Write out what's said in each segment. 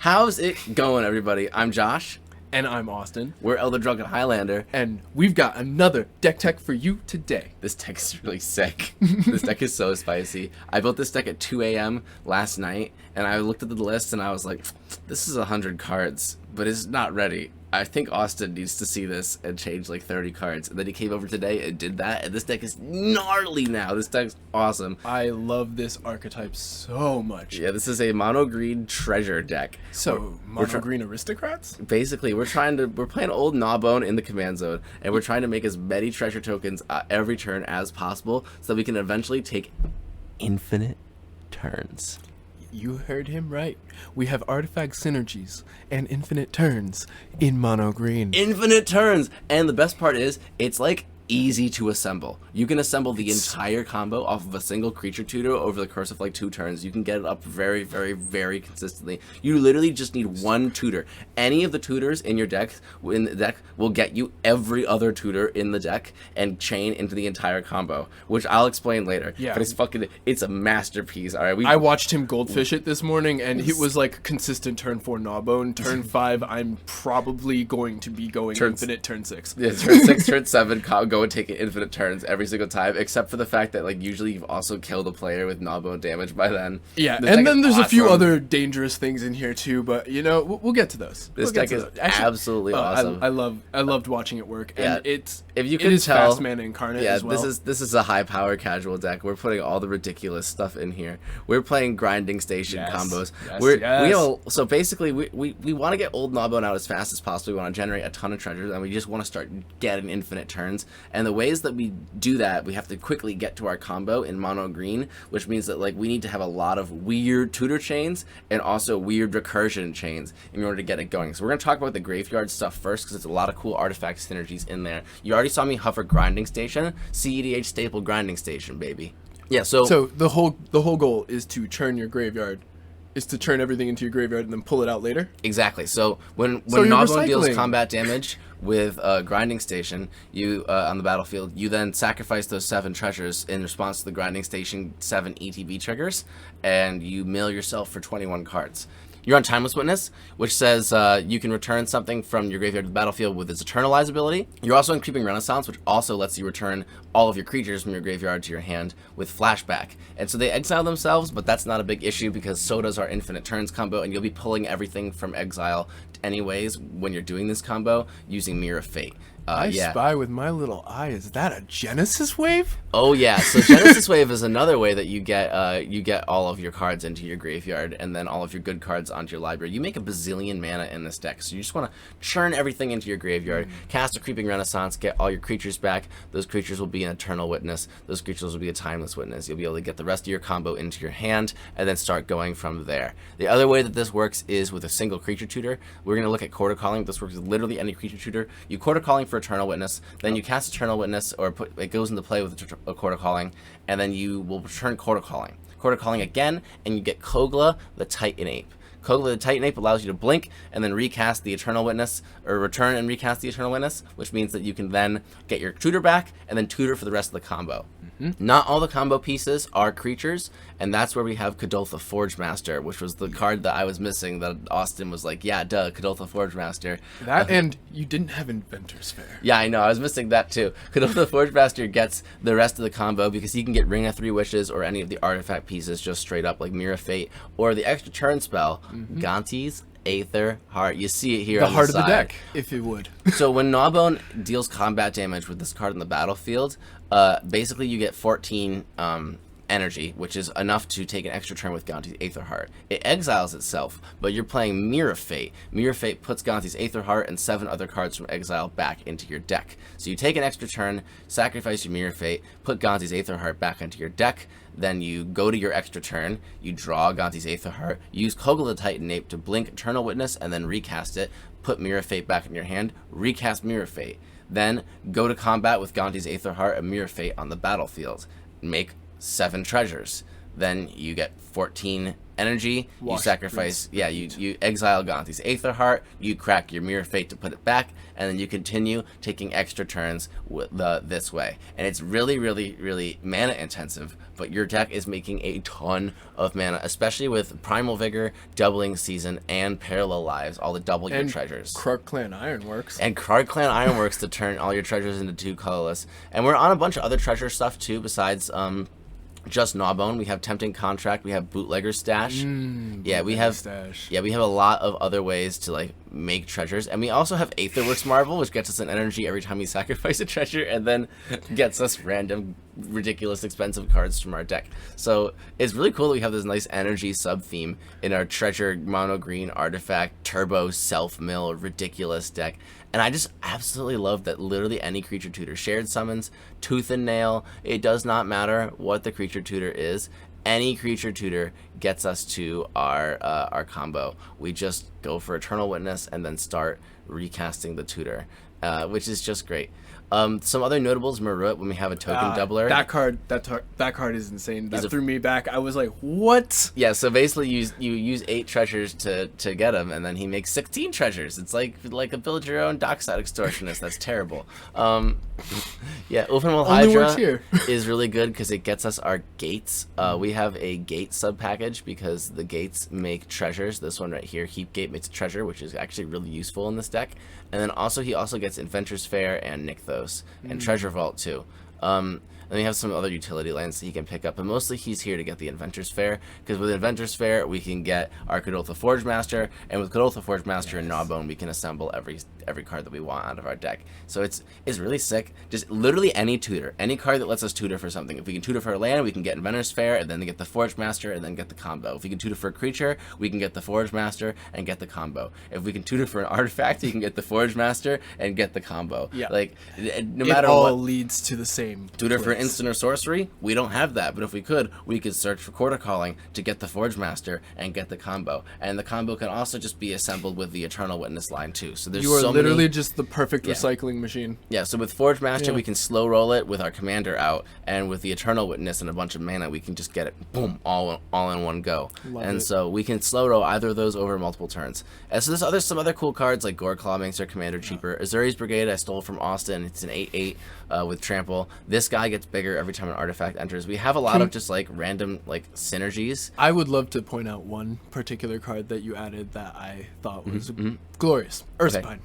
How's it going, everybody? I'm Josh. And I'm Austin. We're Elder Drunken Highlander. And we've got another deck tech for you today. This deck is really sick. This deck is so spicy. I built this deck at 2 a.m. last night, and I looked at the list, and I was like, this is 100 cards, but it's not ready. I think Austin needs to see this and change like 30 cards. And then he came over today and did that, and this deck is gnarly now. This deck's awesome. I love this archetype so much. Yeah, this is a mono green treasure deck. So, mono green aristocrats? Basically, we're playing Old Gnawbone in the command zone, and we're trying to make as many treasure tokens every turn as possible so that we can eventually take infinite turns. You heard him right. We have artifact synergies and infinite turns in mono green. Infinite turns! And the best part is, it's like easy to assemble. You can assemble the entire combo off of a single creature tutor over the course of like 2 turns. You can get it up very, very, very consistently. You literally just need one tutor. Any of the tutors in your deck, will get you every other tutor in the deck and chain into the entire combo, which I'll explain later. Yeah. But it's a masterpiece. All right. I watched him goldfish it this morning, and it was like consistent turn 4 Gnawbone. Turn 5, I'm probably going to be going infinite turn 6. Yeah, turn 6, turn 7, go and take infinite turns every single time, except for the fact that like usually you've also killed a player with Gnawbone damage by then. Yeah, and then there's a few other dangerous things in here too, but you know, we'll get to those. This deck is absolutely awesome. I loved watching it work, and yeah, it is tell, fast mana incarnate as well. This is a high power casual deck. We're putting all the ridiculous stuff in here. We're playing grinding station combos. So basically we want to get Old Gnawbone out as fast as possible. We want to generate a ton of treasures, and we just want to start getting infinite turns. And the ways that we do that, we have to quickly get to our combo in mono green, which means that like we need to have a lot of weird tutor chains and also weird recursion chains in order to get it going. So we're going to talk about the graveyard stuff first, because it's a lot of cool artifact synergies in there. You already saw me hover grinding station, CEDH staple grinding station, baby. Yeah, so the whole goal is to churn your graveyard, is to churn everything into your graveyard and then pull it out later. Exactly. So when Gnawbone deals combat damage with grinding station, you on the battlefield, you then sacrifice those 7 treasures in response to the grinding station 7 ETB triggers, and you mill yourself for 21 cards. You're on Timeless Witness, which says you can return something from your graveyard to the battlefield with its Eternalize ability. You're also in Creeping Renaissance, which also lets you return all of your creatures from your graveyard to your hand with Flashback. And so they exile themselves, but that's not a big issue because so does our Infinite Turns combo, and you'll be pulling everything from exile anyways when you're doing this combo using Mirror of Fate. I spy with my little eye. Is that a Genesis Wave? Oh yeah, so Genesis Wave is another way that you get all of your cards into your graveyard and then all of your good cards onto your library. You make a bazillion mana in this deck, so you just want to churn everything into your graveyard, cast a Creeping Renaissance, get all your creatures back. Those creatures will be an Eternal Witness. Those creatures will be a Timeless Witness. You'll be able to get the rest of your combo into your hand and then start going from there. The other way that this works is with a single creature tutor. We're going to look at Quarter Calling. This works with literally any creature tutor. You Quarter Calling for Eternal Witness, then you cast Eternal Witness, or it goes into play with a Quarter Calling, and then you will return Quarter Calling again, and you get Kogla the Titan Ape. Kogla the Titan Ape allows you to blink and then recast the Eternal Witness, or return and recast the Eternal Witness, which means that you can then get your tutor back and then tutor for the rest of the combo. Not all the combo pieces are creatures, and that's where we have Kadoltha Forgemaster, which was the card that I was missing that Austin was like, yeah, duh, Kadoltha Forgemaster. And you didn't have Inventor's Fair. Yeah, I know, I was missing that too. Kadoltha Forgemaster gets the rest of the combo because he can get Ring of 3 Wishes or any of the artifact pieces just straight up, like Mirror of Fate, or the extra turn spell, Gonti's Aether Heart. You see it here on the heart side. Of the deck, if it would. So when Gnawbone deals combat damage with this card on the battlefield, basically you get 14 energy, which is enough to take an extra turn with Gonti's Aether Heart. It exiles itself, but you're playing Mirror of Fate. Mirror of Fate puts Gonti's Aether Heart and 7 other cards from exile back into your deck. So you take an extra turn, sacrifice your Mirror of Fate, put Gonti's Aether Heart back into your deck, then you go to your extra turn, you draw Gonti's Aether Heart, use Kogla the Titan Ape to blink Eternal Witness and then recast it, put Mirror of Fate back in your hand, recast Mirror of Fate. Then go to combat with Gonti's Aether Heart and Mirror of Fate on the battlefield. Make 7 treasures. then you get 14 energy. Wash, you sacrifice, rinse, you exile Gonti's Aether Heart, you crack your Mirror Fate to put it back, and then you continue taking extra turns with this way. And it's really, really, really mana intensive, but your deck is making a ton of mana, especially with Primal Vigor, Doubling Season, and Parallel Lives, all the double your treasures. Krark Clan Ironworks. And Krark Clan Ironworks to turn all your treasures into 2 colorless. And we're on a bunch of other treasure stuff too, besides just Gnawbone. We have Tempting Contract, we have Bootlegger Stash. We have a lot of other ways to like make treasures, and we also have Aetherworks Marvel, which gets us an energy every time we sacrifice a treasure, and then gets us random ridiculous expensive cards from our deck. So it's really cool that we have this nice energy sub theme in our treasure mono green artifact turbo self mill ridiculous deck. And I just absolutely love that literally any creature tutor, shared summons, tooth and nail, it does not matter what the creature tutor is. Any creature tutor gets us to our combo. We just go for Eternal Witness and then start recasting the tutor, which is just great. Some other notables, Marut, when we have a token doubler. That card is insane. That threw me back. I was like, what? Yeah, so basically you use 8 treasures to get him, and then he makes 16 treasures. It's like a build your own dockside extortionist. That's terrible. Yeah, Ulfenwell Hydra is really good because it gets us our gates. We have a gate sub package because the gates make treasures. This one right here, Heap Gate, makes a treasure, which is actually really useful in this deck. And then he also gets Adventurous Fair and Nykthos and Treasure Vault too. And we have some other utility lands that he can pick up, but mostly he's here to get the Adventurous Fair, because with Adventurous Fair we can get our Kadoltha Forge Master, and with Kadoltha Forge Master and Gnawbone we can assemble every card that we want out of our deck. So it's really sick. Just literally any tutor, any card that lets us tutor for something. If we can tutor for a land, we can get Adventurous Fair, and then get the Forge Master, and then get the combo. If we can tutor for a creature, we can get the Forge Master and get the combo. If we can tutor for an artifact, we can get the Forge Master and get the combo. Yeah. Like, no matter what, it all leads to the same tutor place. For instant or sorcery, we don't have that, but if we could search for Quarter Calling to get the Forge Master and get the combo. And the combo can also just be assembled with the Eternal Witness line too. So there's literally just the perfect recycling machine. Yeah, so with Forge Master we can slow roll it with our commander out, and with the Eternal Witness and a bunch of mana we can just get it boom all in one go. So we can slow roll either of those over multiple turns. And so there's some other cool cards like Goreclaw makes our commander cheaper. Azuri's Brigade I stole from Austin. It's an 8/8 with trample. This guy gets bigger every time an artifact enters. We have a lot of just like random like synergies. I would love to point out one particular card that you added that I thought was glorious. Ursapine. Okay.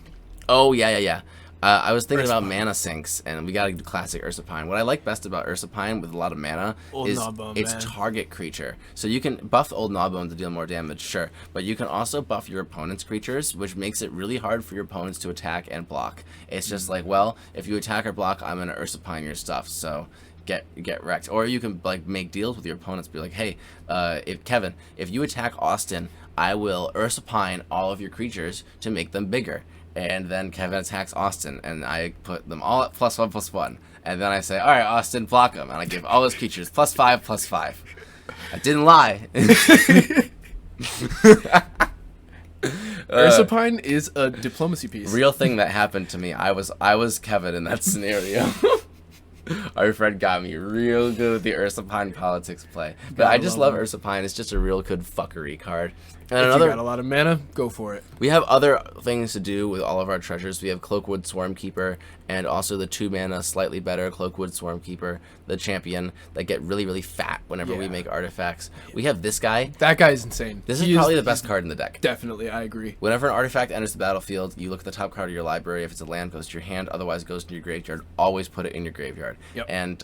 Oh yeah. I was thinking about mana sinks, and we gotta do classic Ursapine. What I like best about Ursapine with a lot of mana is its target creature. So you can buff Old Gnawbone to deal more damage, sure, but you can also buff your opponent's creatures, which makes it really hard for your opponents to attack and block. It's just like, well, if you attack or block, I'm gonna Ursapine your stuff, so get wrecked. Or you can like make deals with your opponents, be like, hey, if you attack Austin, I will Ursapine all of your creatures to make them bigger. And then Kevin attacks Austin, and I put them all at +1/+1. And then I say, all right, Austin, block him. And I give all his creatures +5/+5. I didn't lie. Ursapine is a diplomacy piece. Real thing that happened to me. I was Kevin in that scenario. Our friend got me real good with the Ursapine politics play. But I just love Ursapine. It's just a real good fuckery card. And if you got a lot of mana, go for it. We have other things to do with all of our treasures. We have Cloakwood Swarmkeeper, and also the 2-mana slightly better Cloakwood Swarmkeeper, the champion, that get really, really fat whenever we make artifacts. We have this guy. That guy is insane. This is probably the best card in the deck. Definitely, I agree. Whenever an artifact enters the battlefield, you look at the top card of your library. If it's a land, it goes to your hand. Otherwise, it goes to your graveyard. Always put it in your graveyard. Yep. And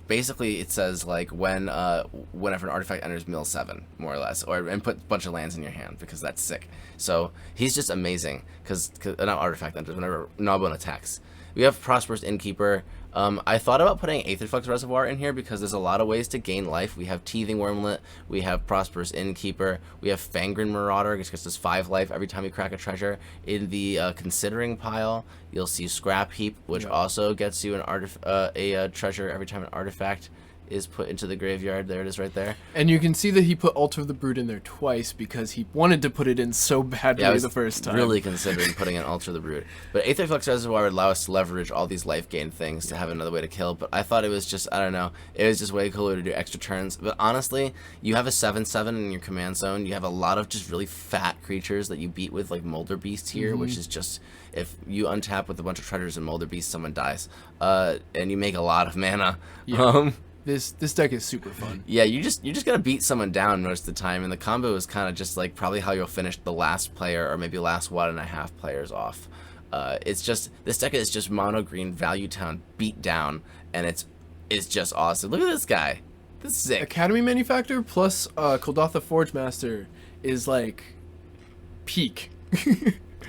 basically, it says like whenever an artifact enters mill 7, more or less, and put a bunch of lands in your hand, because that's sick. So he's just amazing because not artifact enters, whenever Gnawbone attacks. We have Prosperous Innkeeper. I thought about putting Aetherflux Reservoir in here because there's a lot of ways to gain life. We have Teething Wormlet, we have Prosperous Innkeeper, we have Fangren Marauder, which gets us 5 life every time you crack a treasure. In the Considering pile, you'll see Scrap Heap, which also gets you a treasure every time an artifact is put into the graveyard. There it is right there. And you can see that he put Altar of the Brood in there twice because he wanted to put it in so badly I was the first time. really considering putting in Altar of the Brood. But Aether Flux Reservoir would allow us to leverage all these life gain things to have another way to kill. But I thought it was just, I don't know, it was just way cooler to do extra turns. But honestly, you have a 7/7 in your command zone. You have a lot of just really fat creatures that you beat with, like Molder Beast here, which is just, if you untap with a bunch of treasures and Molder Beast, someone dies. And you make a lot of mana. Yeah. This deck is super fun. Yeah, you just gotta beat someone down most of the time, and the combo is kind of just like probably how you'll finish the last player or maybe last 1.5 players off. It's just, this deck is just mono green Value Town beat down, and it's just awesome. Look at this guy. This is sick. Academy Manufactor plus Kuldotha Forge Master is like peak.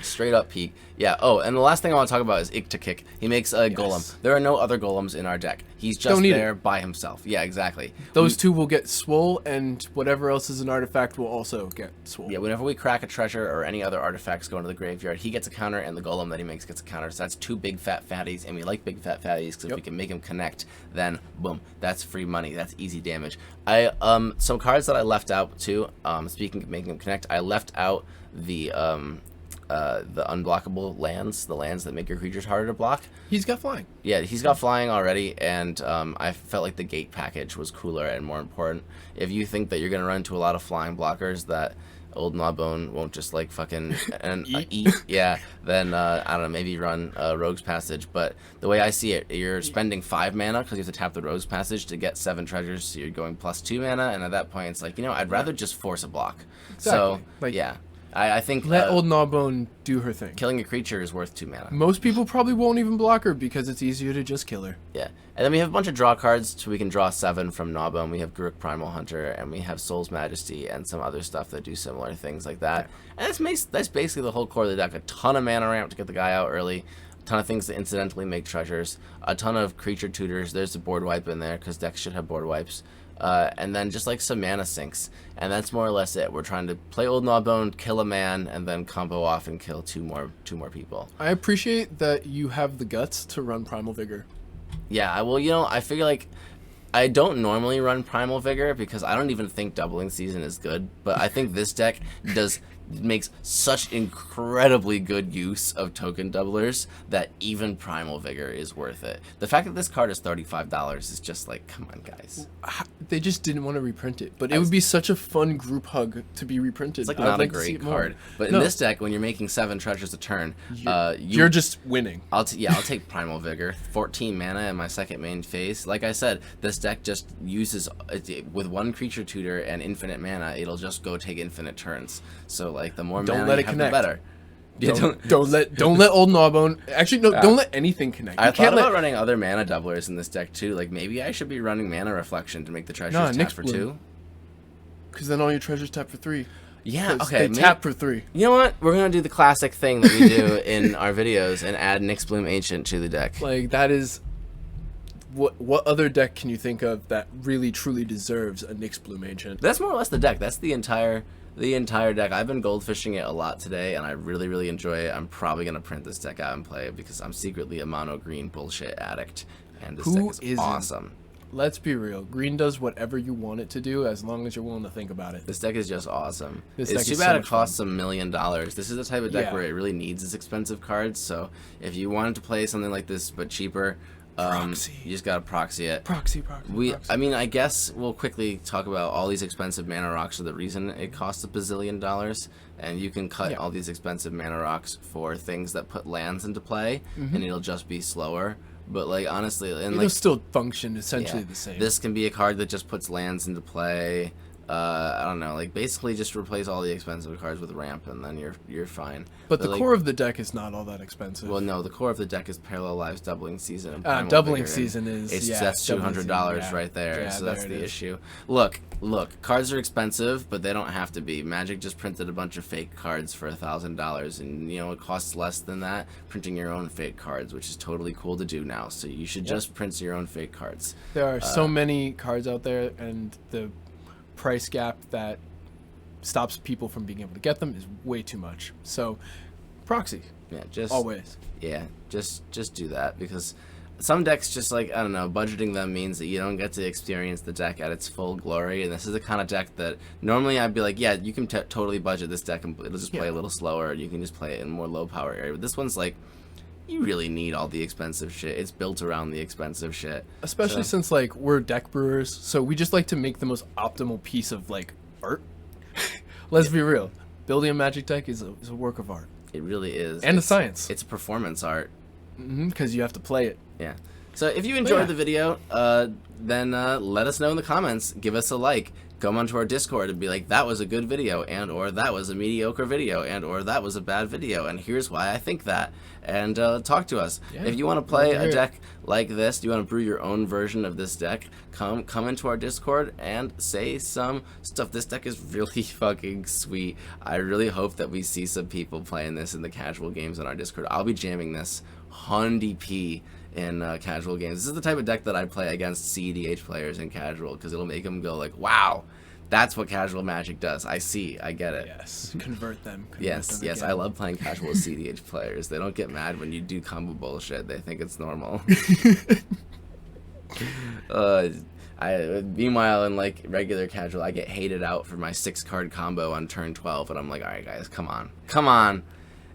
Straight up peak. Yeah. Oh, and the last thing I want to talk about is Iktakik. He makes a golem. There are no other golems in our deck. He's just there by himself. Yeah, exactly. Those two will get swole, and whatever else is an artifact will also get swole. Yeah, whenever we crack a treasure or any other artifacts go into the graveyard, he gets a counter, and the golem that he makes gets a counter. So that's two big fat fatties, and we like big fat fatties because if we can make them connect, then boom, that's free money. That's easy damage. Some cards that I left out too. Speaking of making them connect, I left out the unblockable lands, the lands that make your creatures harder to block. He's got flying. Yeah, he's got flying already, and I felt like the gate package was cooler and more important. If you think that you're going to run into a lot of flying blockers that Old Gnawbone won't just like fucking eat, yeah, then I don't know, maybe run Rogue's Passage. But the way I see it, you're spending 5 mana because you have to tap the Rogue's Passage to get 7 treasures, so you're going +2 mana, and at that point it's like, I'd rather just force a block. Exactly. So, like, yeah. I think let Old Gnawbone do her thing. Killing a creature is worth 2 mana. Most people probably won't even block her because it's easier to just kill her. Yeah, and then we have a bunch of draw cards, so we can draw 7 from Gnawbone. We have Garruk Primal Hunter, and we have Soul's Majesty, and some other stuff that do similar things like that. And that's basically the whole core of the deck. A ton of mana ramp to get the guy out early. A ton of things to incidentally make treasures. A ton of creature tutors. There's a board wipe in there, because decks should have board wipes. And then just like some mana sinks, and that's more or less it. We're trying to play Old Gnawbone, kill a man, and then combo off and kill two more people. I appreciate that you have the guts to run Primal Vigor. Yeah, well, I figure like I don't normally run Primal Vigor because I don't even think Doubling Season is good, but I think this deck makes such incredibly good use of token doublers that even Primal Vigor is worth it. The fact that this card is $35 is just like, come on, guys. They just didn't want to reprint it, but it would be such a fun group hug to be reprinted. It's like not a great card, but in this deck, when you're making 7 treasures a turn, you're just winning. I'll take Primal Vigor, 14 mana in my second main phase. Like I said, this deck just uses with 1 creature tutor and infinite mana. It'll just go take infinite turns. So like the more mana you have, the better. Yeah, don't let Old Gnawbone. Actually, no, don't let anything connect. I thought about running other mana doublers in this deck too. Like maybe I should be running Mana Reflection to make the treasures tap for 2. Because then all your treasures tap for 3. Yeah, okay. They tap for 3. You know what? We're gonna do the classic thing that we do in our videos and add Nyx Bloom Ancient to the deck. Like that is. What other deck can you think of that really truly deserves a Nyx Bloom Ancient? That's more or less the deck. That's the entire deck. I've been goldfishing it a lot today, and I really, really enjoy it. I'm probably going to print this deck out and play it because I'm secretly a mono green bullshit addict, and this deck is awesome. Let's be real. Green does whatever you want it to do as long as you're willing to think about it. This deck is just awesome. It's too bad it costs $1 million. This is the type of deck where it really needs its expensive cards, so if you wanted to play something like this but cheaper, you just gotta proxy it. Proxy. I mean, I guess we'll quickly talk about all these expensive mana rocks are the reason it costs $1 bazillion, and you can cut all these expensive mana rocks for things that put lands into play, and it'll just be slower. But like honestly, and it'll still function essentially the same. This can be a card that just puts lands into play. I don't know, like basically just replace all the expensive cards with ramp, and then you're fine. But the core of the deck is not all that expensive. Well, no, the core of the deck is Parallel Lives, Doubling Season, and Doubling Season is that's $200 right there. Yeah, so that's the issue. Look, cards are expensive, but they don't have to be. Magic just printed a bunch of fake cards for $1,000, and it costs less than that printing your own fake cards, which is totally cool to do now. So you should just print your own fake cards. There are so many cards out there, and the price gap that stops people from being able to get them is way too much. So proxy, just always just do that, because some decks just like, I don't know, budgeting them means that you don't get to experience the deck at its full glory, and this is the kind of deck that normally I'd be like, yeah, you can totally budget this deck and it'll just play a little slower, you can just play it in a more low power area, but this one's like, you really need all the expensive shit. It's built around the expensive shit. Especially since, like, we're deck brewers, so we just like to make the most optimal piece of, like, art. Let's be real. Building a Magic deck is a work of art. It really is. And a science. It's a performance art. Because you have to play it. Yeah. So if you enjoyed the video, then let us know in the comments. Give us a like. Come onto our Discord and be like, that was a good video, and or that was a mediocre video, and or that was a bad video, and here's why I think that. And talk to us. Yeah, if you want to play a deck like this, do you want to brew your own version of this deck, come into our Discord and say some stuff. This deck is really fucking sweet. I really hope that we see some people playing this in the casual games on our Discord. I'll be jamming this Hundy P in casual games. This is the type of deck that I play against CEDH players in casual, because it'll make them go like, wow, that's what casual Magic does. I see. I get it. Yes. Convert them. Yes. I love playing casual CEDH players. They don't get mad when you do combo bullshit. They think it's normal. Meanwhile, in like regular casual, I get hated out for my 6-card combo on turn 12, and I'm like, all right, guys, come on.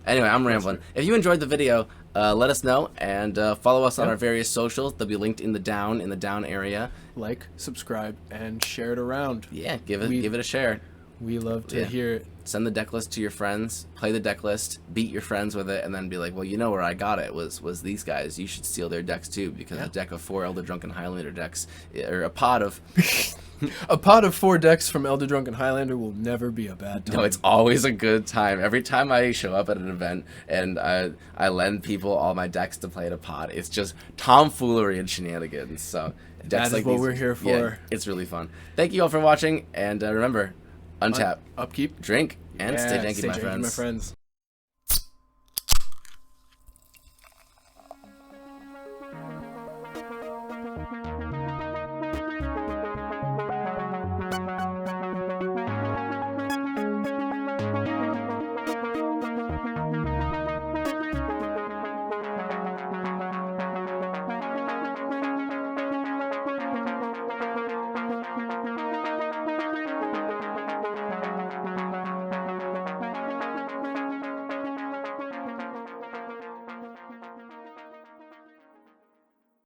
Anyway, I'm rambling. If you enjoyed the video, let us know, and follow us on our various socials. They'll be linked in the down area. Like, subscribe, and share it around. Yeah, give it a share. We love to hear it. Send the deck list to your friends. Play the deck list. Beat your friends with it, and then be like, well, you know where I got it was these guys. You should steal their decks too, because a deck of 4 Elder Drunken Highlander decks, or a pod of. A pot of 4 decks from Elder Drunken Highlander will never be a bad time. No, it's always a good time. Every time I show up at an event and I lend people all my decks to play at a pod, it's just tomfoolery and shenanigans. So decks that is what we're here for. Yeah, it's really fun. Thank you all for watching, and remember, untap, upkeep, drink, and stay janky, my friends.